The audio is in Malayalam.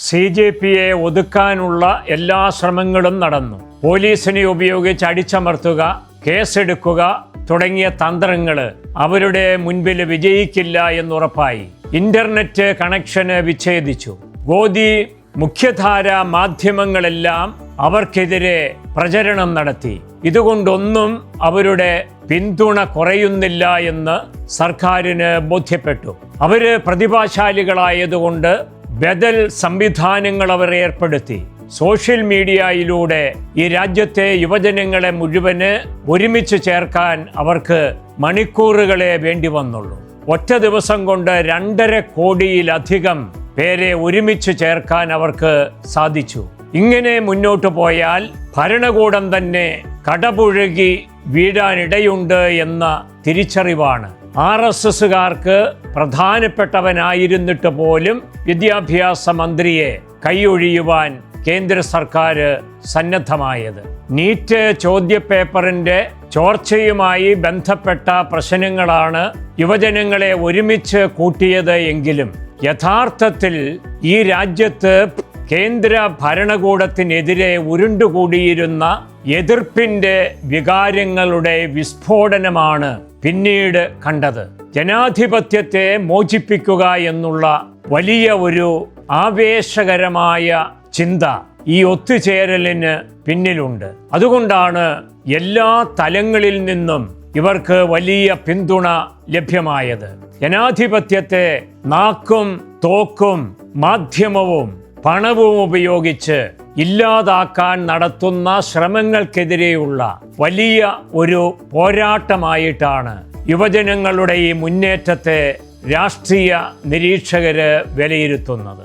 CJPയെ ഒതുക്കാനുള്ള എല്ലാ ശ്രമങ്ങളും നടന്നു. പോലീസിനെ ഉപയോഗിച്ച് അടിച്ചമർത്തുക, കേസെടുക്കുക തുടങ്ങിയ തന്ത്രങ്ങൾ അവരുടെ മുൻപിൽ വിജയിക്കില്ല എന്നുറപ്പായി. ഇന്റർനെറ്റ് കണക്ഷന് വിച്ഛേദിച്ചു. ഗോദി മുഖ്യധാര മാധ്യമങ്ങളെല്ലാം അവർക്കെതിരെ പ്രചരണം നടത്തി. ഇതുകൊണ്ടൊന്നും അവരുടെ പിന്തുണ കുറയുന്നില്ല എന്ന് സർക്കാരിന് ബോധ്യപ്പെട്ടു. അവര് പ്രതിഭാശാലികളായതുകൊണ്ട് ബദൽ സംവിധാനങ്ങൾ അവർ ഏർപ്പെടുത്തി. സോഷ്യൽ മീഡിയയിലൂടെ ഈ രാജ്യത്തെ യുവജനങ്ങളെ മുഴുവന് ഒരുമിച്ച് ചേർക്കാൻ അവർക്ക് മണിക്കൂറുകളെ വേണ്ടി വന്നുള്ളൂ. ഒറ്റ ദിവസം കൊണ്ട് 2.5 കോടിയിലധികം പേരെ ഒരുമിച്ച് ചേർക്കാൻ അവർക്ക് സാധിച്ചു. ഇങ്ങനെ മുന്നോട്ട് പോയാൽ ഭരണകൂടം തന്നെ കടപുഴകി വീഴാനിടയുണ്ട് എന്ന തിരിച്ചറിവാണ്. RSSകാർക്ക് പ്രധാനപ്പെട്ടവനായിരുന്നിട്ട് പോലും വിദ്യാഭ്യാസ മന്ത്രിയെ കൈയൊഴിയുവാൻ കേന്ദ്ര സർക്കാർ സന്നദ്ധമായത്. നീറ്റ് ചോദ്യപേപ്പറിന്റെ ചോർച്ചയുമായി ബന്ധപ്പെട്ട പ്രശ്നങ്ങളാണ് യുവജനങ്ങളെ ഒരുമിച്ച് കൂട്ടിയത് എങ്കിലും യഥാർത്ഥത്തിൽ ഈ രാജ്യത്ത് കേന്ദ്ര ഭരണകൂടത്തിനെതിരെ ഉരുണ്ടുകൂടിയിരുന്ന എതിർപ്പിന്റെ വികാരങ്ങളുടെ വിസ്ഫോടനമാണ് പിന്നീട് കണ്ടത്. ജനാധിപത്യത്തെ മോചിപ്പിക്കുക എന്നുള്ള വലിയ ഒരു ആവേശകരമായ ചിന്ത ഈ ഒത്തുചേരലിന് പിന്നിലുണ്ട്. അതുകൊണ്ടാണ് എല്ലാ തലങ്ങളിൽ നിന്നും ഇവർക്ക് വലിയ പിന്തുണ ലഭ്യമായത്. ജനാധിപത്യത്തെ നാക്കും തോക്കും മാധ്യമവും പണവും ഉപയോഗിച്ച് ഇല്ലാതാക്കാൻ നടത്തുന്ന ശ്രമങ്ങൾക്കെതിരെയുള്ള വലിയ ഒരു പോരാട്ടമായിട്ടാണ് യുവജനങ്ങളുടെ ഈ മുന്നേറ്റത്തെ രാഷ്ട്രീയ നിരീക്ഷകര് വിലയിരുത്തുന്നത്.